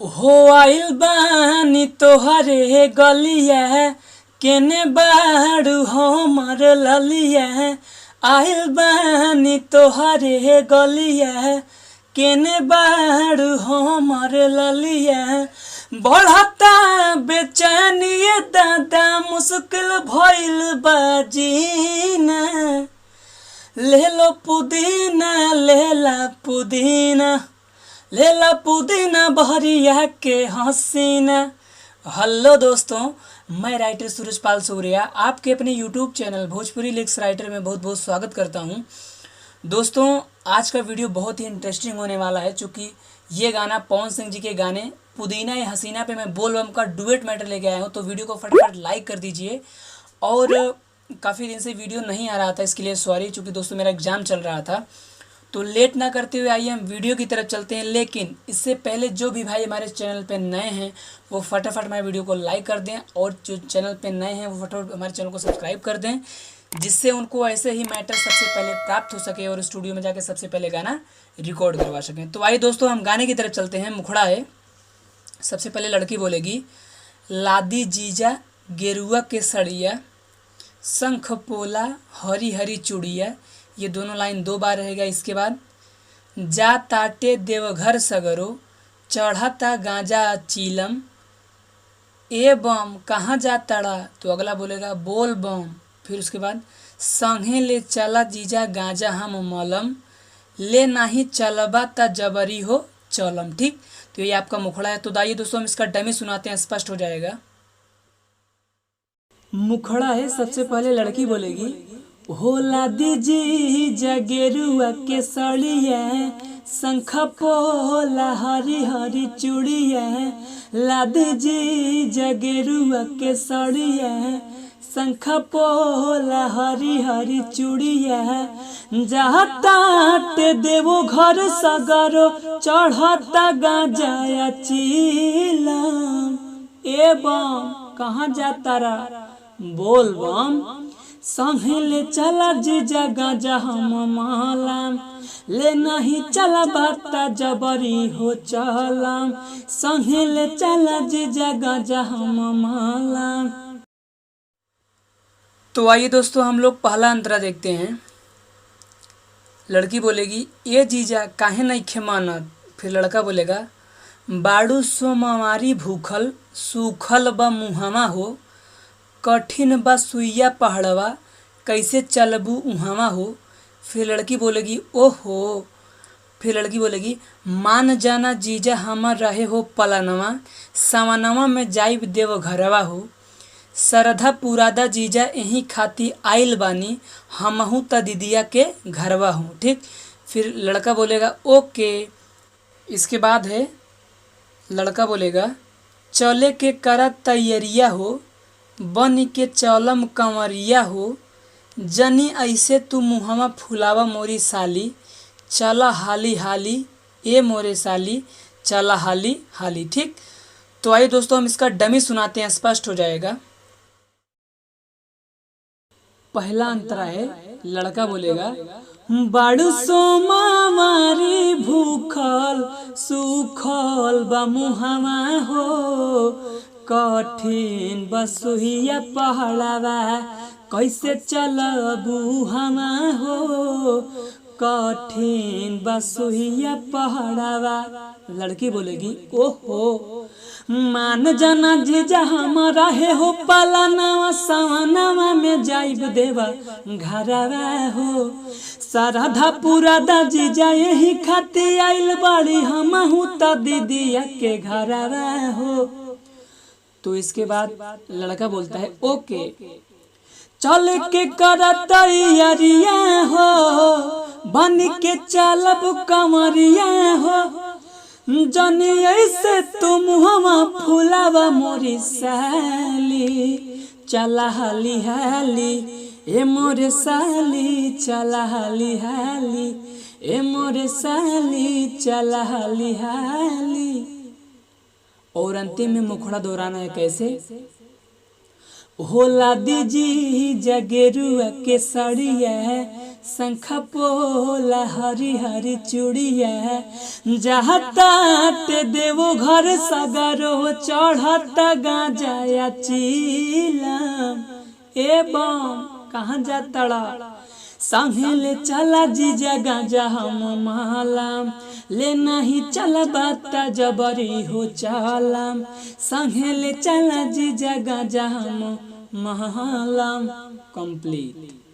हो आइल बानी तोहरे गलिया केने बाड़ू हमर ललिया। आइल बानी तोहरे गलिया केने बाड़ू हमर ललिया। बढ़ता बेचैनिए दादा मुश्किल भइल बाजीना। ले लो पुदीना लेला पुदीना लेला पुदीना बहरिया के हसीना। हेलो दोस्तों, मैं राइटर सूरजपाल सूर्या आपके अपने YouTube channel Bhojpuri lyrics writer में बहुत बहुत स्वागत करता हूं। दोस्तों, आज का वीडियो बहुत ही इंटरेस्टिंग होने वाला है, चूँकि ये गाना पवन सिंह जी के गाने पुदीना या हसीना पे मैं बोल बम का डुएट मैटर लेके आया हूँ। तो वीडियो को फटाफट लाइक कर दीजिए। और काफ़ी दिन से वीडियो नहीं आ रहा था, इसके लिए सॉरी, चूँकि दोस्तों मेरा एग्ज़ाम चल रहा था। तो लेट ना करते हुए आइए हम वीडियो की तरफ चलते हैं। लेकिन इससे पहले जो भी भाई हमारे चैनल पे नए हैं वो फटाफट हमारे वीडियो को लाइक कर दें, और जो चैनल पे नए हैं वो फटाफट हमारे चैनल को सब्सक्राइब कर दें, जिससे उनको ऐसे ही मैटर सबसे पहले प्राप्त हो सके और स्टूडियो में जाके सबसे पहले गाना रिकॉर्ड करवा सकें। तो आइए दोस्तों हम गाने की तरफ चलते हैं। मुखड़ा है। सबसे पहले लड़की बोलेगी, लादी जीजा गेरुआ के सड़िया, शंख पोला हरी हरी चूड़िया। ये दोनों लाइन 2 बार रहेगा। इसके बाद जा ताटे देवघर सगरो, चढ़ता गांजा चीलम, ए बम कहाँ जा तड़ा। तो अगला बोलेगा बोल बम। फिर उसके बाद संगे ले चला जीजा गांजा हम मलम, ले नहीं चलबा ता जबरी हो चलम। ठीक, तो ये आपका मुखड़ा है। तो दाइए दोस्तों हम इसका डमी सुनाते हैं, स्पष्ट हो जाएगा। मुखड़ा है। सबसे पहले लड़की बोलेगी, होला दीजी जगेरुआ के सड़िया, शंख पोला हरी हरी चूड़िया। लादी जी जगेरुआ के सड़िया, शंख पोला हरी हरी चूड़िया। जाता देवो घर सगरो, चढ़ता गांजा चीलम, ए बम कहाँ जाता रा बोल बम। संगे ले चला जीजा गांजा हम मालम, ले नहीं चला बाता जबरी हो चलम। संगे ले चला जीजा गांजा हम मालम। तो आइए दोस्तों हम लोग पहला अंतरा देखते हैं। लड़की बोलेगी, ये जीजा काहे नहीं खे मानत। फिर लड़का बोलेगा, बाड़ू सोमवारी भूखल, सूखल बा मुहावा हो, कठिन बा सुइया पहाड़वा, कैसे चलबू उहावा हो। फिर लड़की बोलेगी, ओहो। फिर लड़की बोलेगी, मान जाना जीजा हमर रहे हो पलनवा, सवनवा में जाइब देव घरवा हो, सरधा पुरादा जीजा यहीं खाती आइल बानी, हमहू त दीदिया के घरवा हूँ। ठीक, फिर लड़का बोलेगा ओके। इसके बाद है लड़का बोलेगा, चले के करा तैयारिया हो, बन के चलम कंवरिया हो, जनी ऐसे तू मुहवा फुलावा मोरी साली, चला हाली हाली ए मोरे साली, चला हाली हाली। ठीक, तो आइए दोस्तों हम इसका डमी सुनाते हैं, स्पष्ट हो जाएगा। पहला अंतरा है। लड़का बोलेगा, बाड़ू सोमवारी भूखल, सूखल बा मुहावा हो, कठिन बसुहिया पहाड़वा, कैसे चलबू हमा हो, कठिन बसुहिया पहाड़वा। लड़की बोलेगी, ओहो। मान जाना जीजा हम रहे हो पलनवा, सवनवा में जाइब देवा घरवा हो, सरधा पुरादा जीजा यही खाती आइल बड़ी, हमहू त दीदिया के घरवा हो। तो इसके बाद लड़का बोलता है ओके। चल के कर तैयारिया हो, बन के चलब कंवरिया हो, जनी ऐसे तुम हमा फुलावा मोरी साली, चला हाली हाली ए मोरे साली, चला हाली हाली ए मोरे साली, चला हाली हाली। और अंतिम में मुखड़ा दोहराना है। कैसे? होला दीजी जगेरुआ के सड़िया, शंख पोला हरी हरी चूड़िया जाता ते देवो घर सगरो चढ़ता गांजा चीलम। ए बम कहाँ जातड़ा संहेले चला जीजा गांजा हम मालाम ले नहीं चला बाता जबरी हो चालाम संहेले चला जीजा गांजा हम मालाम। कंप्लीट।